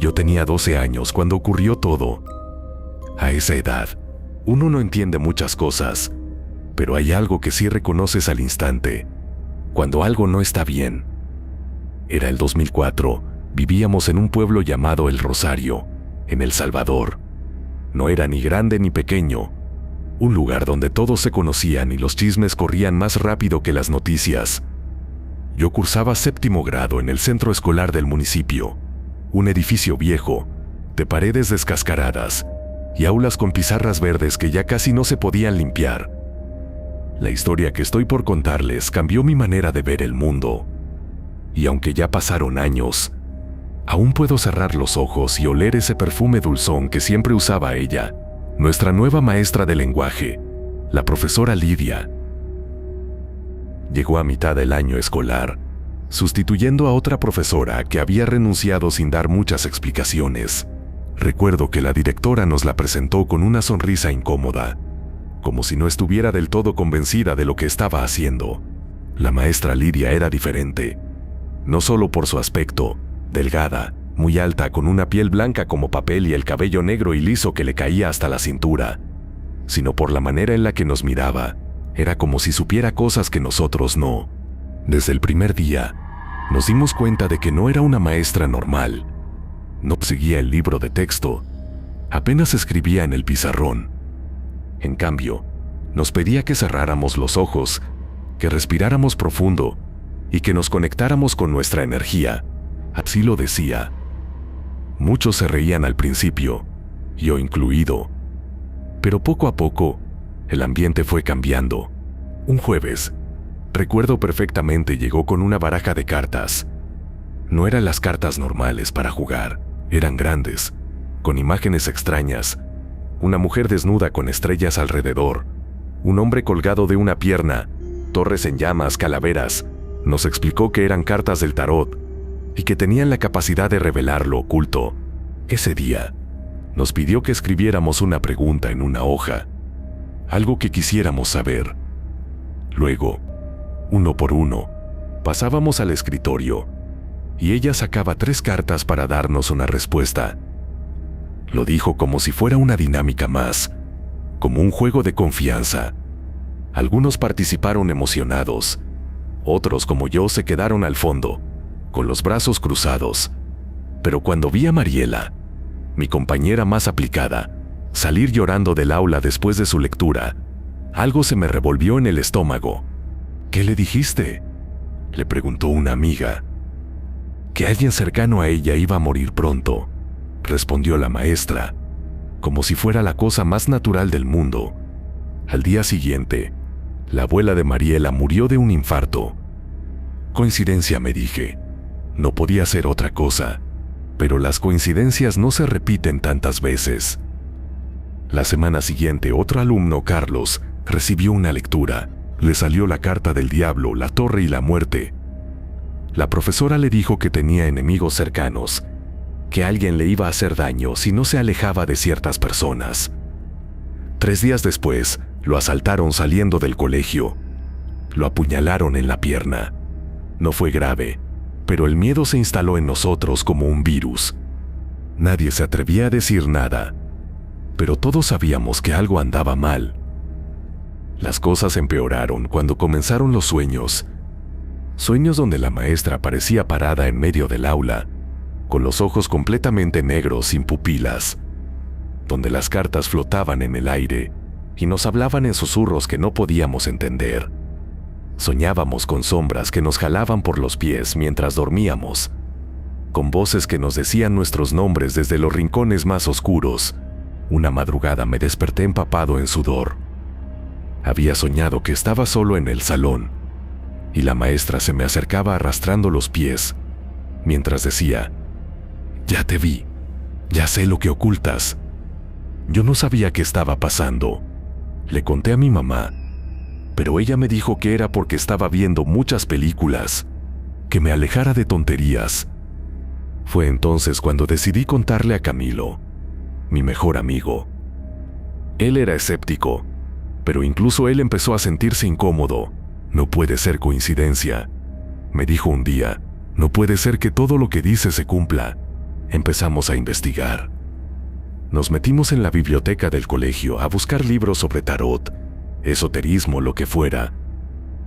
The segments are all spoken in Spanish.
Yo tenía 12 años cuando ocurrió todo. A esa edad, uno no entiende muchas cosas, pero hay algo que sí reconoces al instante, cuando algo no está bien. Era el 2004, vivíamos en un pueblo llamado El Rosario, en El Salvador. No era ni grande ni pequeño, un lugar donde todos se conocían y los chismes corrían más rápido que las noticias. Yo cursaba 7º grado en el centro escolar del municipio, un edificio viejo, de paredes descascaradas y aulas con pizarras verdes que ya casi no se podían limpiar. La historia que estoy por contarles cambió mi manera de ver el mundo. Y aunque ya pasaron años, aún puedo cerrar los ojos y oler ese perfume dulzón que siempre usaba ella, nuestra nueva maestra de lenguaje, la profesora Lidia. Llegó a mitad del año escolar, sustituyendo a otra profesora que había renunciado sin dar muchas explicaciones. Recuerdo que la directora nos la presentó con una sonrisa incómoda, como si no estuviera del todo convencida de lo que estaba haciendo. La maestra Lidia era diferente, no solo por su aspecto, delgada, muy alta, con una piel blanca como papel y el cabello negro y liso que le caía hasta la cintura, sino por la manera en la que nos miraba. Era como si supiera cosas que nosotros no. Desde el primer día, nos dimos cuenta de que no era una maestra normal. No seguía el libro de texto, apenas escribía en el pizarrón. En cambio, nos pedía que cerráramos los ojos, que respiráramos profundo y que nos conectáramos con nuestra energía. Así lo decía. Muchos se reían al principio, yo incluido. Pero poco a poco, el ambiente fue cambiando. Un jueves, recuerdo perfectamente, llegó con una baraja de cartas. No eran las cartas normales para jugar, eran grandes, con imágenes extrañas. Una mujer desnuda con estrellas alrededor, un hombre colgado de una pierna, torres en llamas, calaveras. Nos explicó que eran cartas del tarot y que tenían la capacidad de revelar lo oculto. Ese día, nos pidió que escribiéramos una pregunta en una hoja, algo que quisiéramos saber. Luego, uno por uno, pasábamos al escritorio y ella sacaba 3 cartas para darnos una respuesta. Lo dijo como si fuera una dinámica más, como un juego de confianza. Algunos participaron emocionados, otros como yo se quedaron al fondo, con los brazos cruzados. Pero cuando vi a Mariela, mi compañera más aplicada, salir llorando del aula después de su lectura, algo se me revolvió en el estómago. ¿Qué le dijiste?, le preguntó una amiga. Que alguien cercano a ella iba a morir pronto, respondió la maestra, como si fuera la cosa más natural del mundo. Al día siguiente, la abuela de Mariela murió de un infarto. Coincidencia, me dije. No podía ser otra cosa, pero las coincidencias no se repiten tantas veces. La semana siguiente, otro alumno, Carlos, recibió una lectura. Le salió la carta del diablo, la torre y la muerte. La profesora le dijo que tenía enemigos cercanos, que alguien le iba a hacer daño si no se alejaba de ciertas personas. 3 días después, lo asaltaron saliendo del colegio. Lo apuñalaron en la pierna. No fue grave, pero el miedo se instaló en nosotros como un virus. Nadie se atrevía a decir nada, pero todos sabíamos que algo andaba mal. Las cosas empeoraron cuando comenzaron los sueños. Sueños donde la maestra aparecía parada en medio del aula, con los ojos completamente negros, sin pupilas, donde las cartas flotaban en el aire y nos hablaban en susurros que no podíamos entender. Soñábamos con sombras que nos jalaban por los pies mientras dormíamos, con voces que nos decían nuestros nombres desde los rincones más oscuros. Una madrugada me desperté empapado en sudor. Había soñado que estaba solo en el salón, y la maestra se me acercaba arrastrando los pies, mientras decía: «Ya te vi, ya sé lo que ocultas». Yo no sabía qué estaba pasando. Le conté a mi mamá, pero ella me dijo que era porque estaba viendo muchas películas, que me alejara de tonterías. Fue entonces cuando decidí contarle a Camilo, mi mejor amigo. Él era escéptico, pero incluso él empezó a sentirse incómodo. «No puede ser coincidencia», me dijo un día. «No puede ser que todo lo que dice se cumpla». Empezamos a investigar. Nos metimos en la biblioteca del colegio a buscar libros sobre tarot, esoterismo, lo que fuera.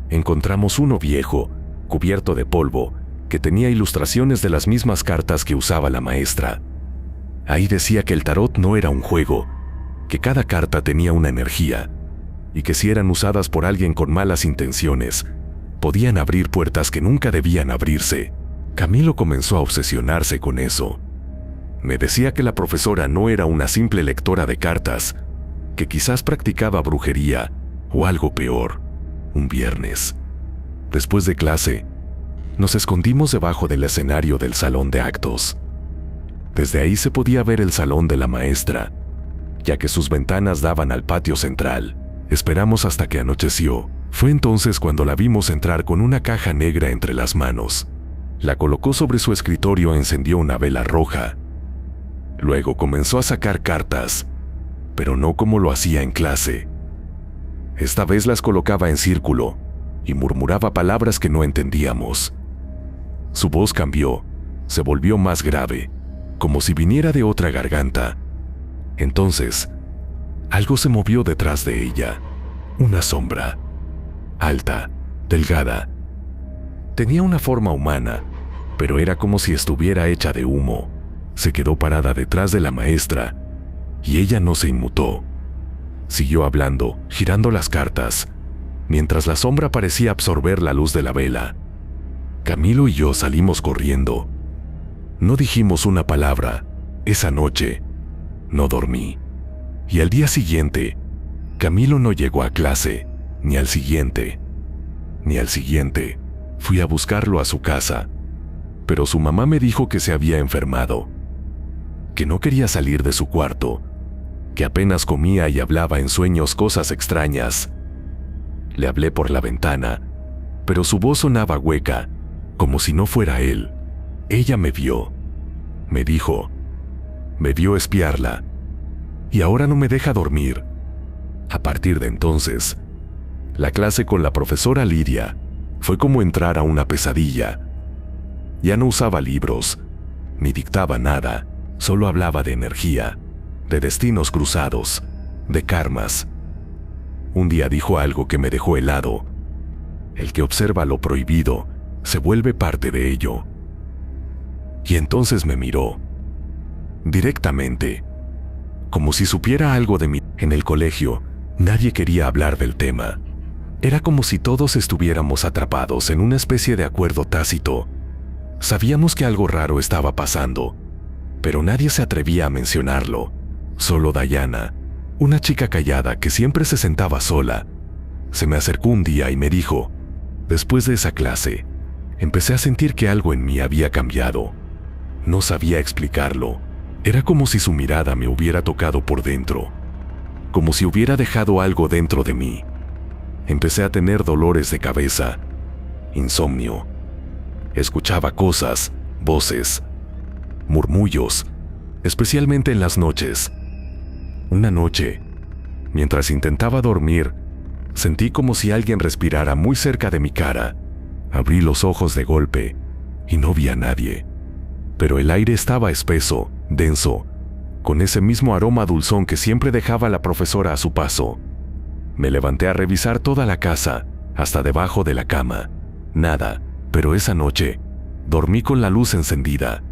Encontramos uno viejo, cubierto de polvo, que tenía ilustraciones de las mismas cartas que usaba la maestra. Ahí decía que el tarot no era un juego, que cada carta tenía una energía, y que si eran usadas por alguien con malas intenciones, podían abrir puertas que nunca debían abrirse. Camilo comenzó a obsesionarse con eso. Me decía que la profesora no era una simple lectora de cartas, que quizás practicaba brujería o algo peor. Un viernes, después de clase, nos escondimos debajo del escenario del salón de actos. Desde ahí se podía ver el salón de la maestra, ya que sus ventanas daban al patio central. Esperamos hasta que anocheció. Fue entonces cuando la vimos entrar con una caja negra entre las manos. La colocó sobre su escritorio e encendió una vela roja. Luego comenzó a sacar cartas, pero no como lo hacía en clase. Esta vez las colocaba en círculo y murmuraba palabras que no entendíamos. Su voz cambió, se volvió más grave, como si viniera de otra garganta. Entonces, algo se movió detrás de ella. Una sombra, alta, delgada. Tenía una forma humana, pero era como si estuviera hecha de humo. Se quedó parada detrás de la maestra, y ella no se inmutó. Siguió hablando, girando las cartas, mientras la sombra parecía absorber la luz de la vela. Camilo y yo salimos corriendo. No dijimos una palabra. Esa noche, no dormí. Y al día siguiente, Camilo no llegó a clase, ni al siguiente, ni al siguiente. Fui a buscarlo a su casa, pero su mamá me dijo que se había enfermado, que no quería salir de su cuarto, que apenas comía y hablaba en sueños cosas extrañas. Le hablé por la ventana, pero su voz sonaba hueca, como si no fuera él. Ella me vio, me dijo, me vio espiarla, y ahora no me deja dormir. A partir de entonces, la clase con la profesora Lidia fue como entrar a una pesadilla. Ya no usaba libros, ni dictaba nada, solo hablaba de energía, de destinos cruzados, de karmas. Un día dijo algo que me dejó helado. El que observa lo prohibido se vuelve parte de ello. Y entonces me miró, directamente, como si supiera algo de mí. En el colegio, nadie quería hablar del tema. Era como si todos estuviéramos atrapados en una especie de acuerdo tácito. Sabíamos que algo raro estaba pasando, pero nadie se atrevía a mencionarlo. Solo Dayana, una chica callada que siempre se sentaba sola, se me acercó un día y me dijo: después de esa clase, empecé a sentir que algo en mí había cambiado. No sabía explicarlo. Era como si su mirada me hubiera tocado por dentro, como si hubiera dejado algo dentro de mí. Empecé a tener dolores de cabeza, insomnio. Escuchaba cosas, voces, murmullos, especialmente en las noches. Una noche, mientras intentaba dormir, sentí como si alguien respirara muy cerca de mi cara. Abrí los ojos de golpe y no vi a nadie, pero el aire estaba espeso, denso, con ese mismo aroma dulzón que siempre dejaba la profesora a su paso. Me levanté a revisar toda la casa, hasta debajo de la cama. Nada, pero esa noche, dormí con la luz encendida,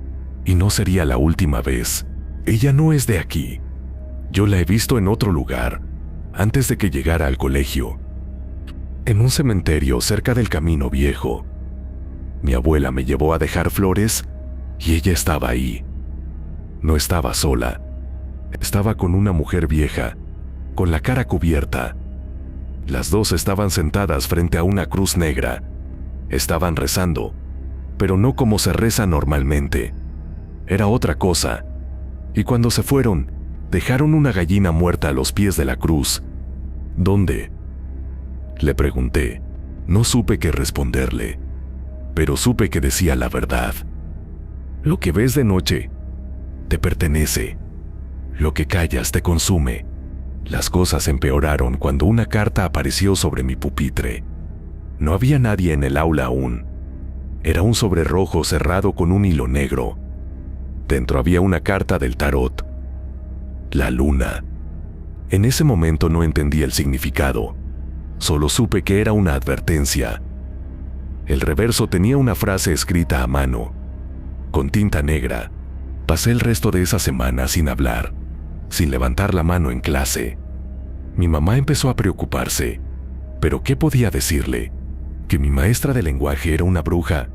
y no sería la última vez. Ella no es de aquí. Yo la he visto en otro lugar, antes de que llegara al colegio. En un cementerio cerca del camino viejo. Mi abuela me llevó a dejar flores, y ella estaba ahí. No estaba sola. Estaba con una mujer vieja, con la cara cubierta. Las dos estaban sentadas frente a una cruz negra. Estaban rezando, pero no como se reza normalmente. Era otra cosa. Y cuando se fueron, dejaron una gallina muerta a los pies de la cruz. ¿Dónde?, le pregunté. No supe qué responderle, pero supe que decía la verdad. Lo que ves de noche te pertenece. Lo que callas te consume. Las cosas empeoraron cuando una carta apareció sobre mi pupitre. No había nadie en el aula aún. Era un sobre rojo cerrado con un hilo negro. Dentro había una carta del tarot. La luna. En ese momento no entendí el significado. Solo supe que era una advertencia. El reverso tenía una frase escrita a mano, con tinta negra. Pasé el resto de esa semana sin hablar, sin levantar la mano en clase. Mi mamá empezó a preocuparse, pero ¿qué podía decirle? Que mi maestra de lenguaje era una bruja,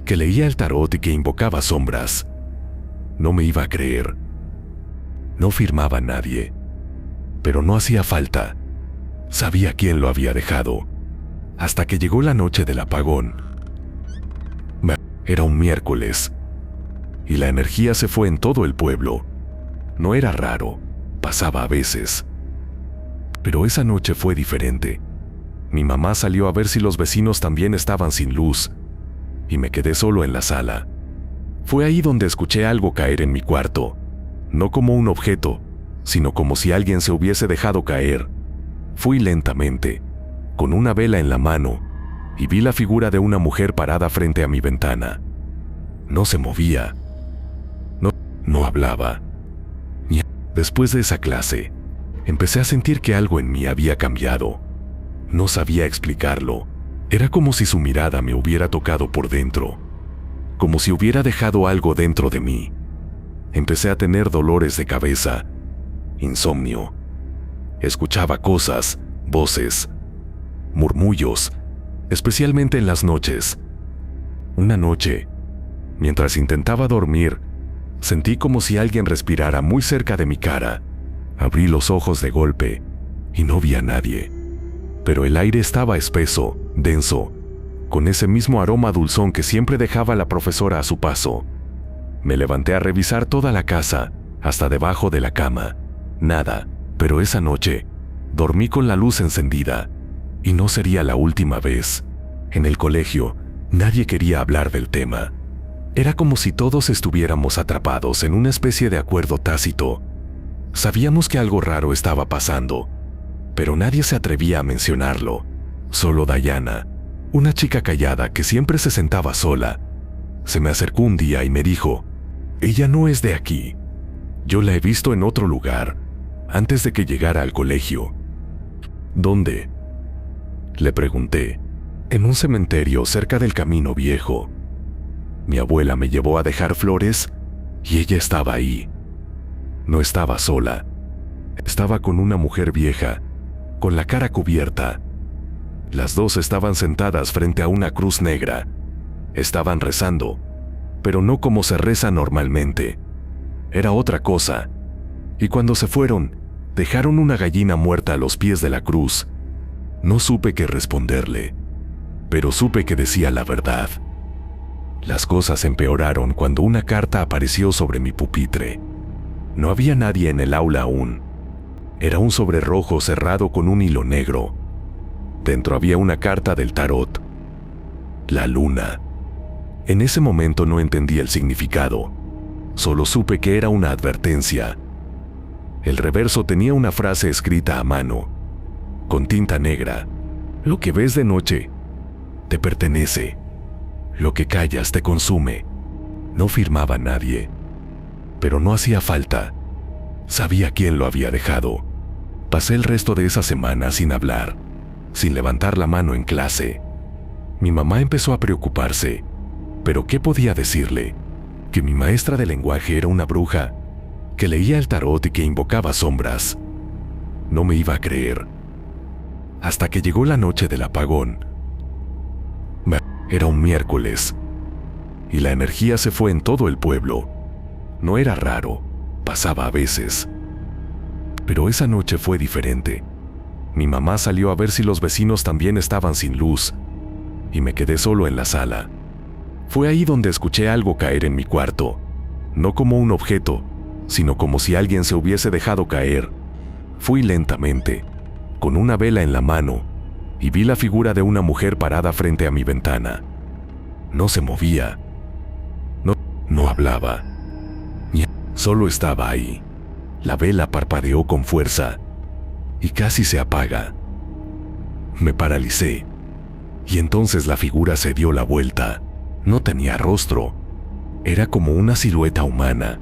que leía el tarot y que invocaba sombras. No me iba a creer. No firmaba a nadie, pero no hacía falta. Sabía quién lo había dejado, hasta que llegó la noche del apagón. Era un miércoles, y la energía se fue en todo el pueblo. No era raro, pasaba a veces. Pero esa noche fue diferente. Mi mamá salió a ver si los vecinos también estaban sin luz, y me quedé solo en la sala. Fue ahí donde escuché algo caer en mi cuarto, no como un objeto, sino como si alguien se hubiese dejado caer. Fui lentamente, con una vela en la mano, y vi la figura de una mujer parada frente a mi ventana. No se movía. No hablaba. Después de esa clase, empecé a sentir que algo en mí había cambiado. No sabía explicarlo. Era como si su mirada me hubiera tocado por dentro, como si hubiera dejado algo dentro de mí. Empecé a tener dolores de cabeza, insomnio. Escuchaba cosas, voces, murmullos, especialmente en las noches. Una noche, mientras intentaba dormir, sentí como si alguien respirara muy cerca de mi cara. Abrí los ojos de golpe y no vi a nadie. Pero el aire estaba espeso, denso, con ese mismo aroma dulzón que siempre dejaba la profesora a su paso. Me levanté a revisar toda la casa, hasta debajo de la cama. Nada, pero esa noche, dormí con la luz encendida, y no sería la última vez. En el colegio, nadie quería hablar del tema. Era como si todos estuviéramos atrapados en una especie de acuerdo tácito. Sabíamos que algo raro estaba pasando, pero nadie se atrevía a mencionarlo. Solo Diana, una chica callada que siempre se sentaba sola, se me acercó un día y me dijo: «Ella no es de aquí. Yo la he visto en otro lugar, antes de que llegara al colegio». «¿Dónde?», le pregunté. «En un cementerio cerca del camino viejo. Mi abuela me llevó a dejar flores y ella estaba ahí. No estaba sola. Estaba con una mujer vieja, con la cara cubierta. Las dos estaban sentadas frente a una cruz negra. Estaban rezando, pero no como se reza normalmente. Era otra cosa. Y cuando se fueron, dejaron una gallina muerta a los pies de la cruz. No supe qué responderle, pero supe que decía la verdad». Las cosas empeoraron cuando una carta apareció sobre mi pupitre. No había nadie en el aula aún. Era un sobre rojo cerrado con un hilo negro. Dentro había una carta del tarot. La luna. En ese momento no entendí el significado. Solo supe que era una advertencia. El reverso tenía una frase escrita a mano, con tinta negra. «Lo que ves de noche te pertenece. Lo que callas te consume». No firmaba a nadie, pero no hacía falta. Sabía quién lo había dejado. Pasé el resto de esa semana sin hablar, sin levantar la mano en clase. Mi mamá empezó a preocuparse, pero ¿qué podía decirle? Que mi maestra de lenguaje era una bruja, que leía el tarot y que invocaba sombras. No me iba a creer. Hasta que llegó la noche del apagón. Era un miércoles, y la energía se fue en todo el pueblo. No era raro, pasaba a veces. Pero esa noche fue diferente. Mi mamá salió a ver si los vecinos también estaban sin luz, y me quedé solo en la sala. Fue ahí donde escuché algo caer en mi cuarto, no como un objeto, sino como si alguien se hubiese dejado caer. Fui lentamente, con una vela en la mano, y vi la figura de una mujer parada frente a mi ventana. No se movía. No hablaba. Solo estaba ahí. La vela parpadeó con fuerza y casi se apaga. Me paralicé, y entonces la figura se dio la vuelta. No tenía rostro. Era como una silueta humana,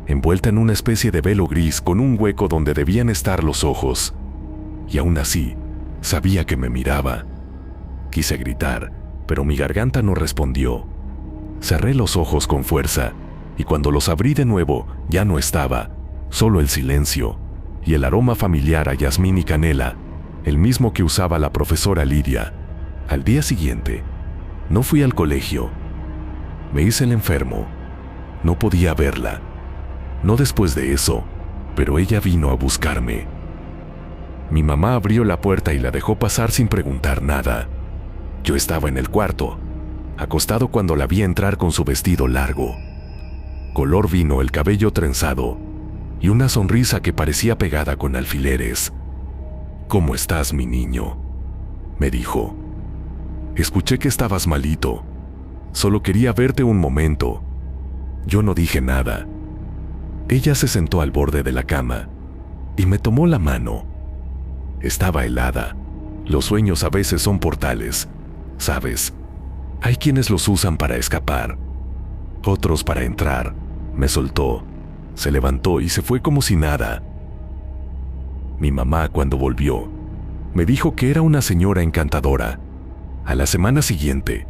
envuelta en una especie de velo gris con un hueco donde debían estar los ojos. Y aún así, sabía que me miraba. Quise gritar, pero mi garganta no respondió. Cerré los ojos con fuerza, y cuando los abrí de nuevo, ya no estaba, solo el silencio, y el aroma familiar a jazmín y canela, el mismo que usaba la profesora Lidia. Al día siguiente, no fui al colegio. Me hice el enfermo. No podía verla. No después de eso, pero ella vino a buscarme. Mi mamá abrió la puerta y la dejó pasar sin preguntar nada. Yo estaba en el cuarto, acostado cuando la vi entrar con su vestido largo. Color vino, el cabello trenzado, y una sonrisa que parecía pegada con alfileres. «¿Cómo estás, mi niño?», me dijo. «Escuché que estabas malito. Solo quería verte un momento». Yo no dije nada. Ella se sentó al borde de la cama y me tomó la mano. Estaba helada. Los sueños a veces son portales, ¿sabes? Hay quienes los usan para escapar, otros para entrar. Me soltó, se levantó y se fue como si nada. Mi mamá, cuando volvió, me dijo que era una señora encantadora. A la semana siguiente,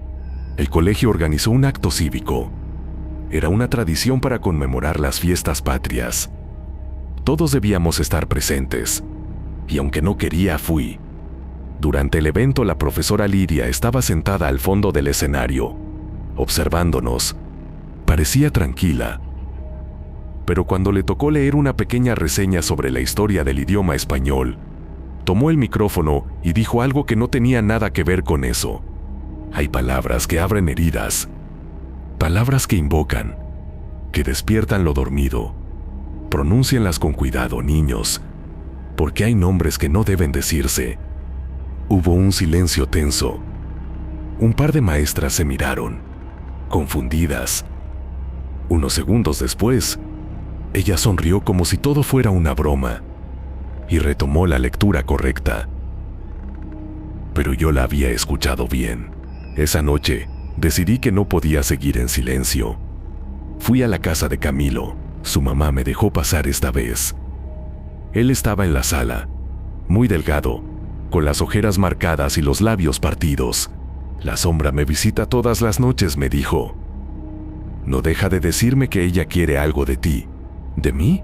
el colegio organizó un acto cívico. Era una tradición para conmemorar las fiestas patrias. Todos debíamos estar presentes, y aunque no quería, fui. Durante el evento, la profesora Lidia estaba sentada al fondo del escenario, observándonos. Parecía tranquila. Pero cuando le tocó leer una pequeña reseña sobre la historia del idioma español, tomó el micrófono y dijo algo que no tenía nada que ver con eso. Hay palabras que abren heridas, palabras que invocan, que despiertan lo dormido. Pronúncienlas con cuidado, niños, porque hay nombres que no deben decirse. Hubo un silencio tenso. Un par de maestras se miraron, confundidas. Unos segundos después, ella sonrió como si todo fuera una broma y retomó la lectura correcta. Pero yo la había escuchado bien. Esa noche, decidí que no podía seguir en silencio. Fui a la casa de Camilo. Su mamá me dejó pasar esta vez. Él estaba en la sala, muy delgado, con las ojeras marcadas y los labios partidos. «La sombra me visita todas las noches», me dijo. «No deja de decirme que ella quiere algo de ti». «¿De mí?».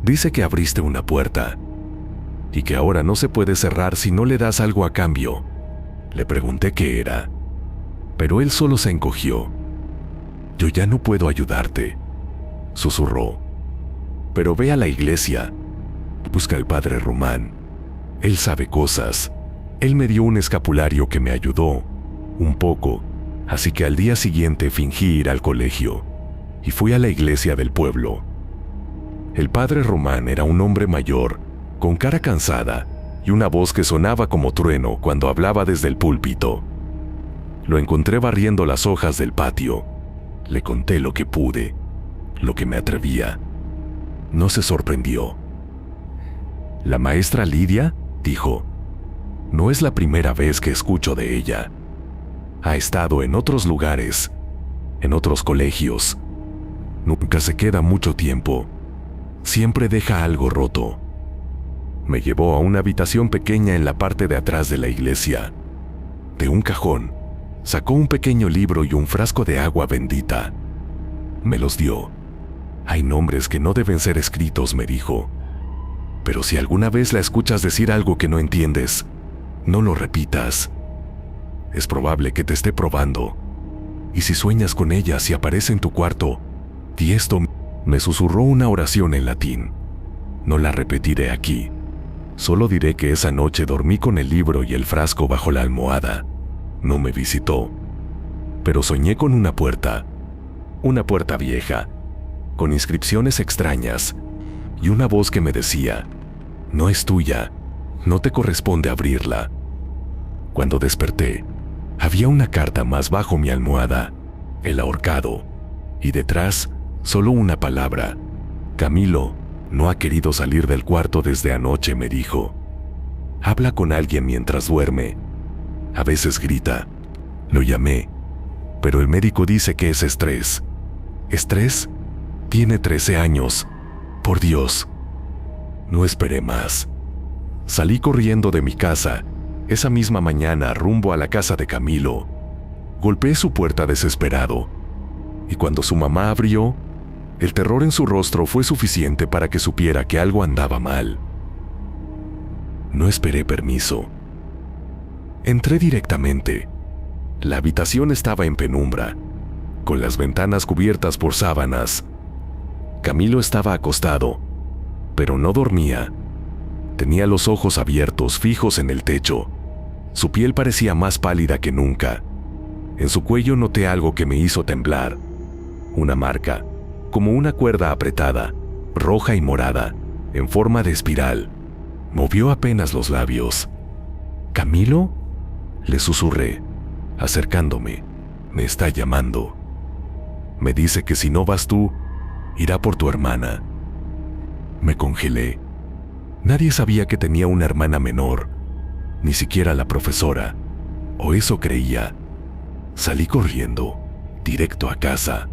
«Dice que abriste una puerta y que ahora no se puede cerrar si no le das algo a cambio». Le pregunté qué era, pero él solo se encogió. «Yo ya no puedo ayudarte», susurró. «Pero ve a la iglesia. Busca al padre Román. Él sabe cosas. Él me dio un escapulario que me ayudó un poco, así que al día siguiente fingí ir al colegio y fui a la iglesia del pueblo. El padre Román era un hombre mayor, con cara cansada y una voz que sonaba como trueno cuando hablaba desde el púlpito. Lo encontré barriendo las hojas del patio. Le conté lo que pude, lo que me atrevía. No se sorprendió. «¿La maestra Lidia?», dijo. «No es la primera vez que escucho de ella. Ha estado en otros lugares, en otros colegios. Nunca se queda mucho tiempo. Siempre deja algo roto». Me llevó a una habitación pequeña en la parte de atrás de la iglesia. De un cajón, sacó un pequeño libro y un frasco de agua bendita. Me los dio. «Hay nombres que no deben ser escritos», me dijo. «Pero si alguna vez la escuchas decir algo que no entiendes, no lo repitas. Es probable que te esté probando. Y si sueñas con ella, si aparece en tu cuarto, di esto». Me susurró una oración en latín. No la repetiré aquí. Solo diré que esa noche dormí con el libro y el frasco bajo la almohada. No me visitó. Pero soñé con una puerta vieja, con inscripciones extrañas, y una voz que me decía: «No es tuya, no te corresponde abrirla». Cuando desperté, había una carta más bajo mi almohada, el ahorcado, y detrás solo una palabra: «Camilo no ha querido salir del cuarto desde anoche», me dijo. «Habla con alguien mientras duerme. A veces grita». Lo llamé, pero el médico dice que es estrés. ¿Estrés? Tiene 13 años. Por Dios. No esperé más. Salí corriendo de mi casa, esa misma mañana rumbo a la casa de Camilo. Golpeé su puerta desesperado, y cuando su mamá abrió, el terror en su rostro fue suficiente para que supiera que algo andaba mal. No esperé permiso. Entré directamente. La habitación estaba en penumbra, con las ventanas cubiertas por sábanas. Camilo estaba acostado, pero no dormía. Tenía los ojos abiertos, fijos en el techo. Su piel parecía más pálida que nunca. En su cuello noté algo que me hizo temblar. Una marca, como una cuerda apretada, roja y morada, en forma de espiral. Movió apenas los labios. «¿Camilo?», le susurré, acercándome. «Me está llamando. Me dice que si no vas tú, irá por tu hermana». Me congelé. Nadie sabía que tenía una hermana menor, ni siquiera la profesora, o eso creía. Salí corriendo, directo a casa.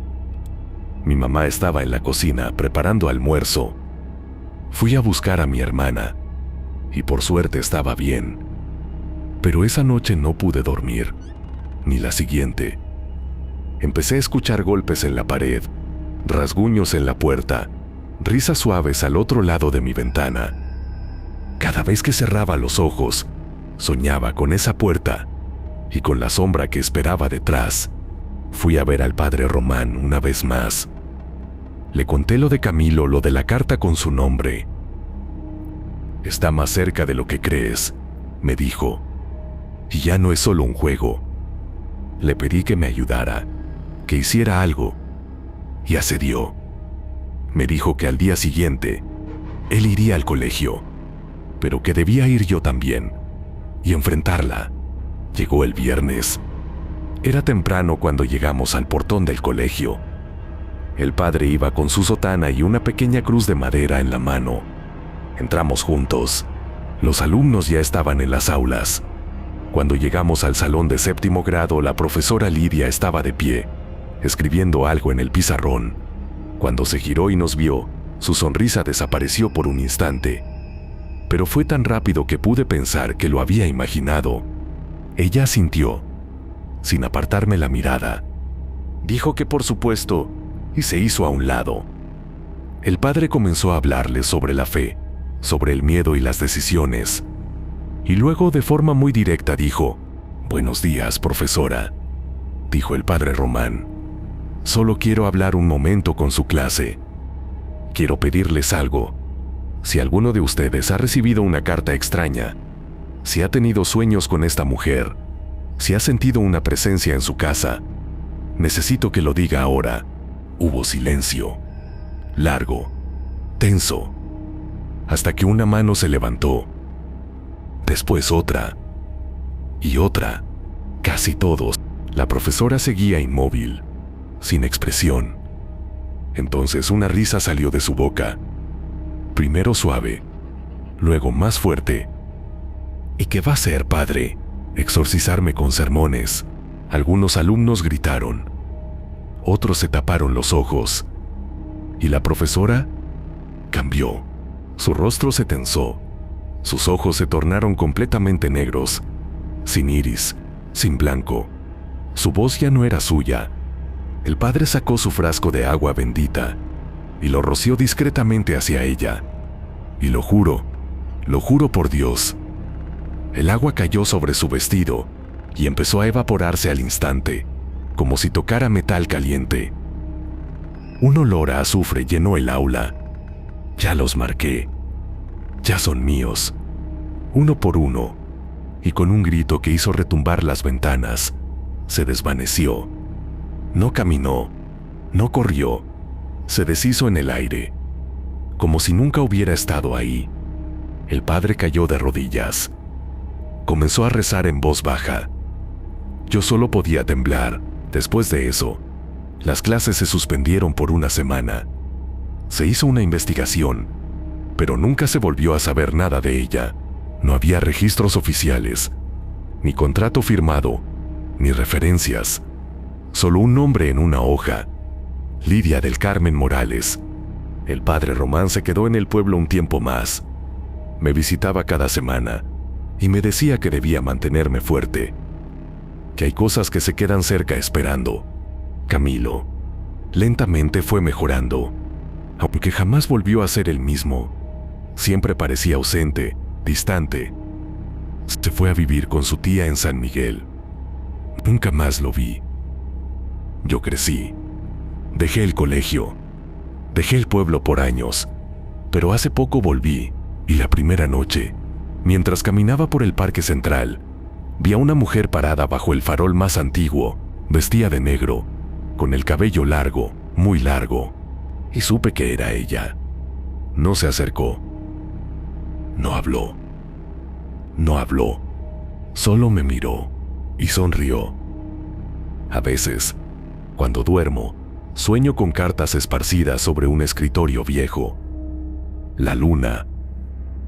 Mi mamá estaba en la cocina preparando almuerzo. Fui a buscar a mi hermana, y por suerte estaba bien. Pero esa noche no pude dormir, ni la siguiente. Empecé a escuchar golpes en la pared, rasguños en la puerta, risas suaves al otro lado de mi ventana. Cada vez que cerraba los ojos, soñaba con esa puerta y con la sombra que esperaba detrás. Fui a ver al padre Román una vez más. Le conté lo de Camilo, lo de la carta con su nombre. «Está más cerca de lo que crees», me dijo. «Y ya no es solo un juego». Le pedí que me ayudara, que hiciera algo, y accedió. Me dijo que al día siguiente, él iría al colegio, pero que debía ir yo también, y enfrentarla. Llegó el viernes. Era temprano cuando llegamos al portón del colegio. El padre iba con su sotana y una pequeña cruz de madera en la mano. Entramos juntos. Los alumnos ya estaban en las aulas. Cuando llegamos al salón de 7º grado, la profesora Lidia estaba de pie, escribiendo algo en el pizarrón. Cuando se giró y nos vio, su sonrisa desapareció por un instante. Pero fue tan rápido que pude pensar que lo había imaginado. Ella asintió, sin apartarme la mirada. Dijo que por supuesto, y se hizo a un lado. El padre comenzó a hablarle sobre la fe, sobre el miedo y las decisiones. Y luego, de forma muy directa, dijo: «Buenos días, profesora», dijo el padre Román. «Solo quiero hablar un momento con su clase. Quiero pedirles algo. Si alguno de ustedes ha recibido una carta extraña, si ha tenido sueños con esta mujer, si ha sentido una presencia en su casa, necesito que lo diga ahora». Hubo silencio, largo, tenso, hasta que una mano se levantó. Después otra, y otra. Casi todos. La profesora seguía inmóvil, sin expresión. Entonces una risa salió de su boca. Primero suave, luego más fuerte. «¿Y qué va a hacer, padre? ¿Exorcizarme con sermones?». Algunos alumnos gritaron. Otros se taparon los ojos. ¿Y la profesora? Cambió. Su rostro se tensó. Sus ojos se tornaron completamente negros, sin iris, sin blanco. Su voz ya no era suya. El padre sacó su frasco de agua bendita y lo roció discretamente hacia ella. Y lo juro por Dios. El agua cayó sobre su vestido y empezó a evaporarse al instante, como si tocara metal caliente. Un olor a azufre llenó el aula. Ya los marqué. Ya son míos. Uno por uno. Y con un grito que hizo retumbar las ventanas, se desvaneció. No caminó, no corrió, se deshizo en el aire, como si nunca hubiera estado ahí. El padre cayó de rodillas. Comenzó a rezar en voz baja. Yo solo podía temblar. Después de eso, las clases se suspendieron por una semana. Se hizo una investigación, pero nunca se volvió a saber nada de ella. No había registros oficiales, ni contrato firmado, ni referencias. Solo un nombre en una hoja. Lidia del Carmen Morales. El padre Román se quedó en el pueblo un tiempo más. Me visitaba cada semana y me decía que debía mantenerme fuerte, que hay cosas que se quedan cerca esperando. Camilo lentamente fue mejorando, aunque jamás volvió a ser el mismo. Siempre parecía ausente, distante. Se fue a vivir con su tía en San Miguel. Nunca más lo vi. Yo crecí. Dejé el colegio. Dejé el pueblo por años. Pero hace poco volví, y la primera noche, mientras caminaba por el parque central, vi a una mujer parada bajo el farol más antiguo, vestida de negro, con el cabello largo, muy largo, y supe que era ella. No se acercó. No habló. No habló. Solo me miró y sonrió. A veces, cuando duermo, sueño con cartas esparcidas sobre un escritorio viejo. La luna,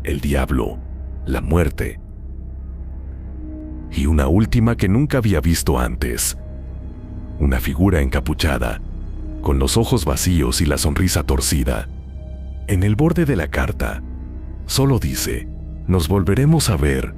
el diablo, la muerte. Y una última que nunca había visto antes. Una figura encapuchada, con los ojos vacíos y la sonrisa torcida. En el borde de la carta, solo dice: nos volveremos a ver.